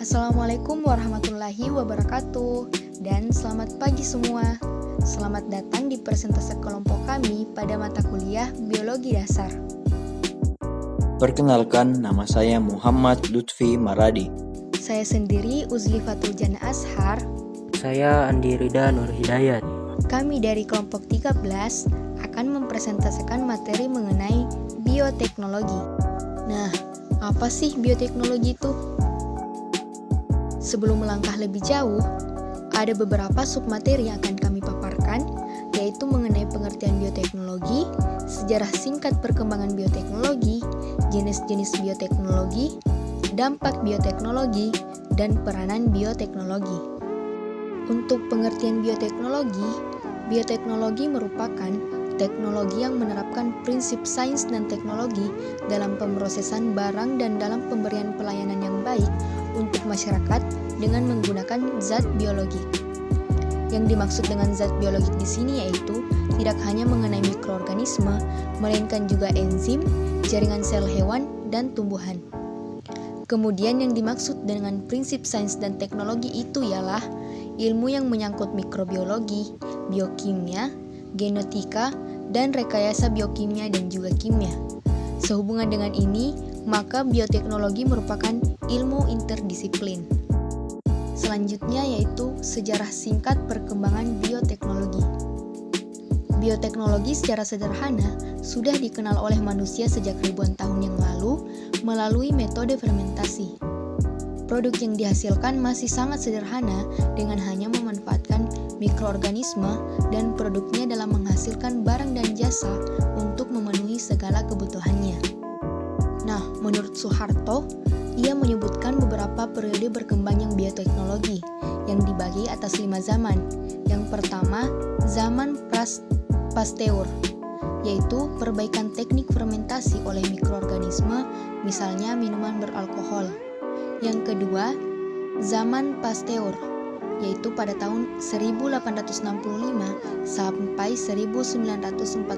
Assalamualaikum warahmatullahi wabarakatuh. Dan selamat pagi semua. Selamat datang di presentase kelompok kami pada mata kuliah Biologi Dasar. Perkenalkan, nama saya Muhammad Lutfi Maradi. Saya sendiri Uzlifatul Jannah Ashar. Saya Andi Rida Nur Hidayat. Kami dari kelompok 13 akan mempresentasikan materi mengenai bioteknologi. Nah, apa sih bioteknologi itu? Sebelum melangkah lebih jauh, ada beberapa submateri yang akan kami paparkan, yaitu mengenai pengertian bioteknologi, sejarah singkat perkembangan bioteknologi, jenis-jenis bioteknologi, dampak bioteknologi, dan peranan bioteknologi. Untuk pengertian bioteknologi, bioteknologi merupakan teknologi yang menerapkan prinsip sains dan teknologi dalam pemrosesan barang dan dalam pemberian pelayanan yang baik untuk masyarakat dengan menggunakan zat biologik. Yang dimaksud dengan zat biologik di sini yaitu tidak hanya mengenai mikroorganisme, melainkan juga enzim, jaringan sel hewan, dan tumbuhan. Kemudian yang dimaksud dengan prinsip sains dan teknologi itu ialah ilmu yang menyangkut mikrobiologi, biokimia, genetika, dan rekayasa biokimia dan juga kimia. Sehubungan dengan ini, maka bioteknologi merupakan ilmu interdisiplin. Selanjutnya yaitu sejarah singkat perkembangan bioteknologi. Bioteknologi secara sederhana sudah dikenal oleh manusia sejak ribuan tahun yang lalu melalui metode fermentasi. Produk yang dihasilkan masih sangat sederhana dengan hanya memanfaatkan mikroorganisme dan produknya dalam menghasilkan barang dan jasa untuk memenuhi segala kebutuhannya. Nah, menurut Soeharto, ia menyebutkan beberapa periode berkembangnya bioteknologi yang dibagi atas 5 zaman. Yang pertama, zaman Pasteur, yaitu perbaikan teknik fermentasi oleh mikroorganisme, misalnya minuman beralkohol. Yang kedua, zaman Pasteur, yaitu pada tahun 1865 sampai 1940,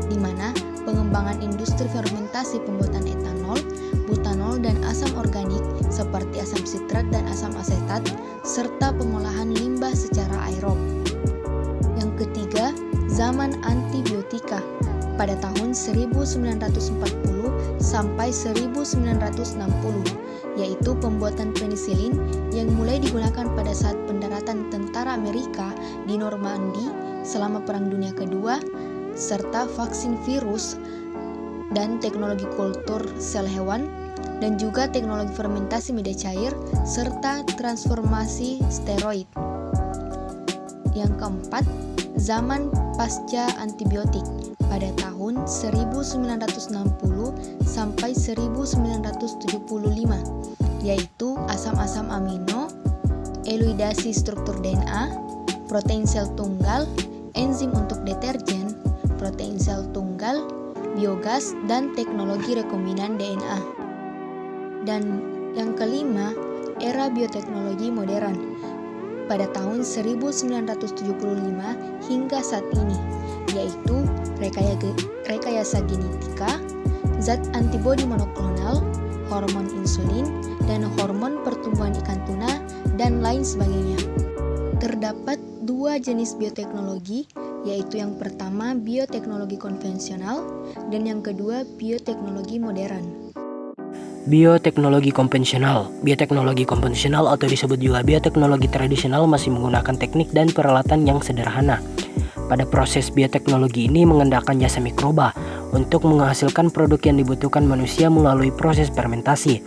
di mana pengembangan industri fermentasi pembuatan etanol, butanol, dan asam organik seperti asam sitrat dan asam asetat, serta pengolahan limbah secara aerob. Yang ketiga, zaman antibiotika pada tahun 1940 sampai 1960, yaitu pembuatan penisilin yang mulai digunakan pada saat pendaratan tentara Amerika di Normandy selama Perang Dunia Kedua, serta vaksin virus dan teknologi kultur sel hewan, dan juga teknologi fermentasi media cair, serta transformasi steroid. Yang keempat, zaman pasca antibiotik pada tahun 1960 sampai 1975, yaitu asam-asam amino, eluidasi struktur DNA, protein sel tunggal, enzim untuk deterjen, protein sel tunggal, biogas, dan teknologi rekombinan DNA. Dan yang kelima, era bioteknologi modern pada tahun 1975 hingga saat ini, yaitu rekayasa genetika, zat antibodi monoklonal, hormon insulin, dan hormon pertumbuhan ikan tuna, dan lain sebagainya. Terdapat 2 jenis bioteknologi, yaitu yang pertama bioteknologi konvensional dan yang kedua bioteknologi modern. Bioteknologi konvensional atau disebut juga bioteknologi tradisional masih menggunakan teknik dan peralatan yang sederhana. Pada proses bioteknologi ini mengandalkan jasa mikroba untuk menghasilkan produk yang dibutuhkan manusia melalui proses fermentasi.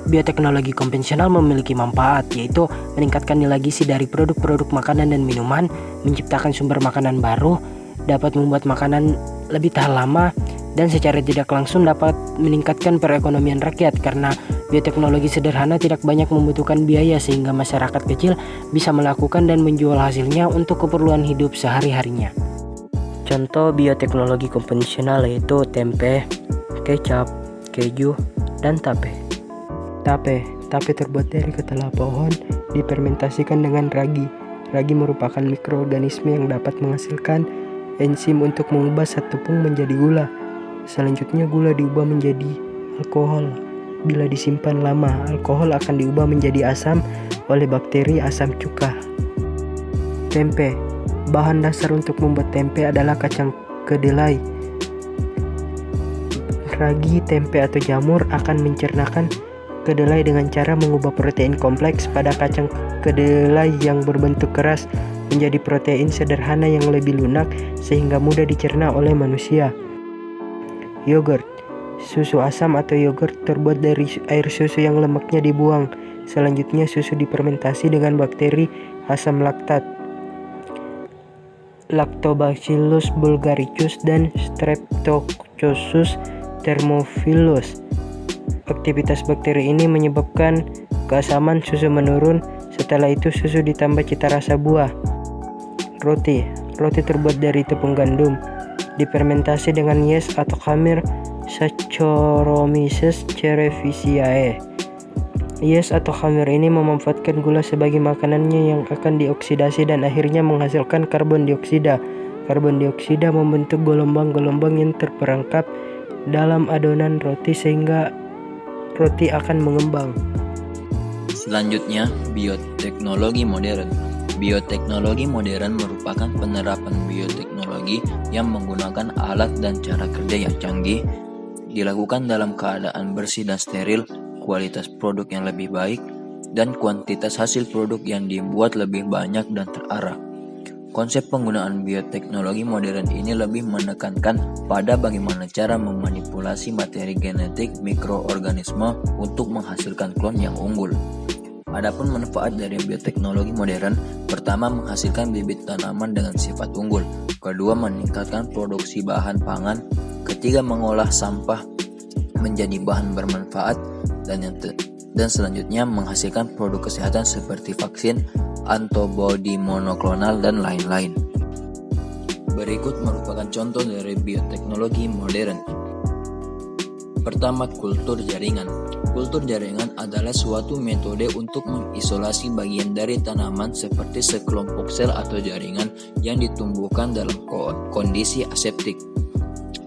Bioteknologi konvensional memiliki manfaat, yaitu meningkatkan nilai gizi dari produk-produk makanan dan minuman, menciptakan sumber makanan baru, dapat membuat makanan lebih tahan lama, dan secara tidak langsung dapat meningkatkan perekonomian rakyat karena bioteknologi sederhana tidak banyak membutuhkan biaya sehingga masyarakat kecil bisa melakukan dan menjual hasilnya untuk keperluan hidup sehari-harinya. Contoh bioteknologi konvensional yaitu tempe, kecap, keju, dan tape. Tape terbuat dari ketela pohon difermentasikan dengan ragi. Ragi merupakan mikroorganisme yang dapat menghasilkan enzim untuk mengubah zat tepung menjadi gula. Selanjutnya gula diubah menjadi alkohol. bila disimpan lama, alkohol akan diubah menjadi asam oleh bakteri asam cuka. Tempe. Bahan dasar untuk membuat tempe adalah kacang kedelai. Ragi, tempe atau jamur akan mencernakan kedelai dengan cara mengubah protein kompleks pada kacang kedelai yang berbentuk keras menjadi protein sederhana yang lebih lunak sehingga mudah dicerna oleh manusia. Yogurt. Susu asam atau yogurt terbuat dari air susu yang lemaknya dibuang. Selanjutnya susu difermentasi dengan bakteri asam laktat, Lactobacillus bulgaricus dan Streptococcus thermophilus. Aktivitas bakteri ini menyebabkan keasaman susu menurun. Setelah itu susu ditambah cita rasa buah. Roti. Roti terbuat dari tepung gandum, difermentasi dengan yeast atau khamir Saccharomyces cerevisiae. Yeast atau khamir ini memanfaatkan gula sebagai makanannya yang akan dioksidasi dan akhirnya menghasilkan karbon dioksida. Karbon dioksida membentuk gelombang-gelombang yang terperangkap dalam adonan roti sehingga roti akan mengembang. Selanjutnya, bioteknologi modern. Bioteknologi modern merupakan penerapan bioteknologi yang menggunakan alat dan cara kerja yang canggih, dilakukan dalam keadaan bersih dan steril, kualitas produk yang lebih baik, dan kuantitas hasil produk yang dibuat lebih banyak dan terarah. Konsep penggunaan bioteknologi modern ini lebih menekankan pada bagaimana cara memanipulasi materi genetik mikroorganisme untuk menghasilkan klon yang unggul. Adapun manfaat dari bioteknologi modern, pertama menghasilkan bibit tanaman dengan sifat unggul, kedua meningkatkan produksi bahan pangan, ketiga mengolah sampah menjadi bahan bermanfaat, dan selanjutnya menghasilkan produk kesehatan seperti vaksin, antibodi monoklonal, dan lain-lain. Berikut merupakan contoh dari bioteknologi modern. Pertama, kultur jaringan. Kultur jaringan adalah suatu metode untuk mengisolasi bagian dari tanaman seperti sekelompok sel atau jaringan yang ditumbuhkan dalam kondisi aseptik,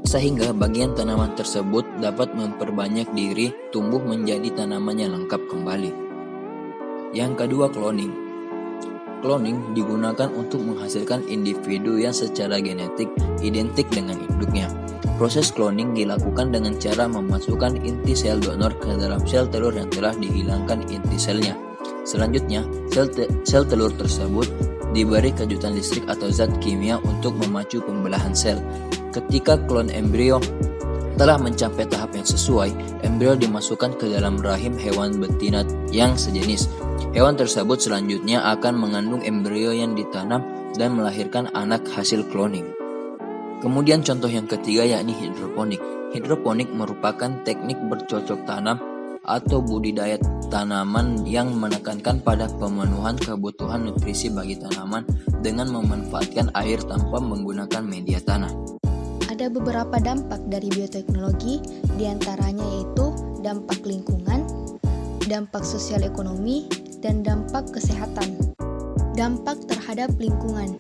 sehingga bagian tanaman tersebut dapat memperbanyak diri tumbuh menjadi tanaman yang lengkap kembali. Yang kedua, cloning. Cloning digunakan untuk menghasilkan individu yang secara genetik identik dengan induknya. Proses cloning dilakukan dengan cara memasukkan inti sel donor ke dalam sel telur yang telah dihilangkan inti selnya. Selanjutnya, sel telur tersebut diberi kejutan listrik atau zat kimia untuk memacu pembelahan sel. Ketika klon embrio telah mencapai tahap yang sesuai, embrio dimasukkan ke dalam rahim hewan betina yang sejenis. Hewan tersebut selanjutnya akan mengandung embrio yang ditanam dan melahirkan anak hasil cloning. Kemudian contoh yang ketiga yakni hidroponik. Hidroponik merupakan teknik bercocok tanam atau budidaya tanaman yang menekankan pada pemenuhan kebutuhan nutrisi bagi tanaman dengan memanfaatkan air tanpa menggunakan media tanah. Ada beberapa dampak dari bioteknologi, diantaranya yaitu dampak lingkungan, dampak sosial ekonomi, dan dampak kesehatan. Dampak terhadap lingkungan.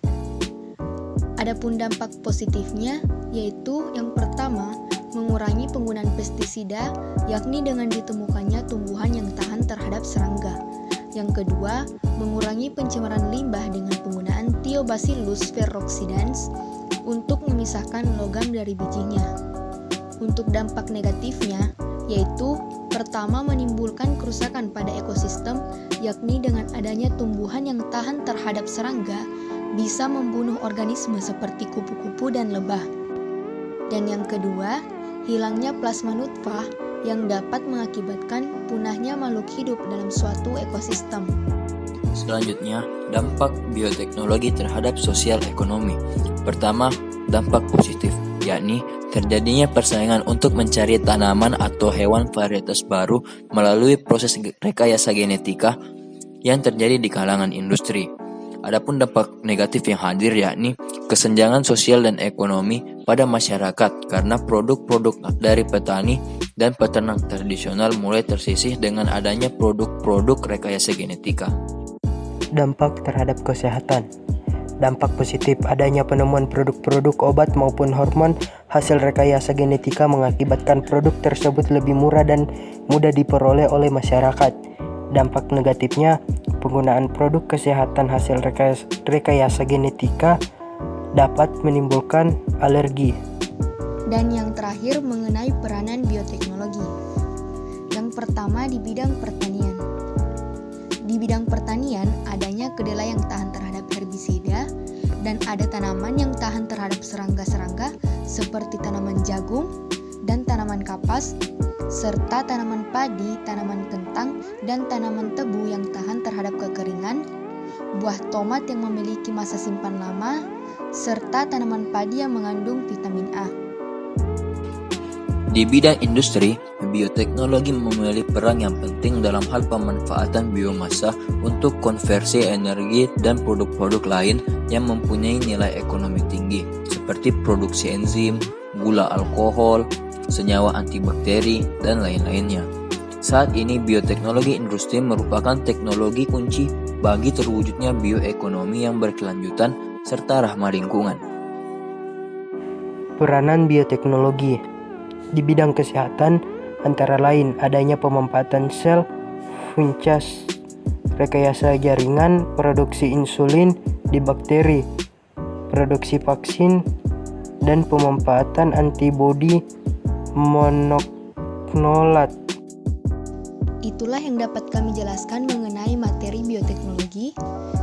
Adapun dampak positifnya yaitu yang pertama, mengurangi penggunaan pestisida, yakni dengan ditemukannya tumbuhan yang tahan terhadap serangga. Yang kedua, mengurangi pencemaran limbah dengan penggunaan Thiobacillus ferrooxidans untuk memisahkan logam dari bijinya. Untuk dampak negatifnya, yaitu pertama menimbulkan kerusakan pada ekosistem, yakni dengan adanya tumbuhan yang tahan terhadap serangga, bisa membunuh organisme seperti kupu-kupu dan lebah. Dan yang kedua, hilangnya plasma nutfah yang dapat mengakibatkan punahnya makhluk hidup dalam suatu ekosistem. Selanjutnya, dampak bioteknologi terhadap sosial ekonomi. Pertama, dampak positif, yakni terjadinya persaingan untuk mencari tanaman atau hewan varietas baru melalui proses rekayasa genetika yang terjadi di kalangan industri. Adapun dampak negatif yang hadir yakni kesenjangan sosial dan ekonomi pada masyarakat karena produk-produk dari petani dan peternak tradisional mulai tersisih dengan adanya produk-produk rekayasa genetika. Dampak terhadap kesehatan. Dampak positif adanya penemuan produk-produk obat maupun hormon hasil rekayasa genetika mengakibatkan produk tersebut lebih murah dan mudah diperoleh oleh masyarakat. Dampak negatifnya, penggunaan produk kesehatan hasil rekayasa genetika dapat menimbulkan alergi. Dan yang terakhir mengenai peranan bioteknologi. Yang pertama di bidang pertanian. Di bidang pertanian adanya kedelai yang tahan terhadap herbisida dan ada tanaman yang tahan terhadap serangga-serangga seperti tanaman jagung dan tanaman kapas, serta tanaman padi, tanaman kentang, dan tanaman tebu yang tahan terhadap kekeringan, buah tomat yang memiliki masa simpan lama, serta tanaman padi yang mengandung vitamin A. Di bidang industri, bioteknologi memiliki peran yang penting dalam hal pemanfaatan biomasa untuk konversi energi dan produk-produk lain yang mempunyai nilai ekonomi tinggi, seperti produksi enzim, gula alkohol, senyawa antibakteri, dan lain-lainnya. Saat ini bioteknologi industri merupakan teknologi kunci bagi terwujudnya bioekonomi yang berkelanjutan serta ramah lingkungan. Peranan bioteknologi di bidang kesehatan antara lain adanya pemanfaatan sel fungus, rekayasa jaringan, produksi insulin di bakteri, produksi vaksin, dan pemanfaatan antibodi monoklonalat. Itulah yang dapat kami jelaskan mengenai materi bioteknologi.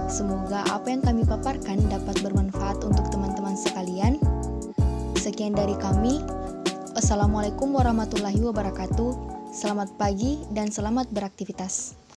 Semoga apa yang kami paparkan dapat bermanfaat untuk teman-teman sekalian. Sekian dari kami. Assalamualaikum warahmatullahi wabarakatuh. Selamat pagi dan selamat beraktivitas.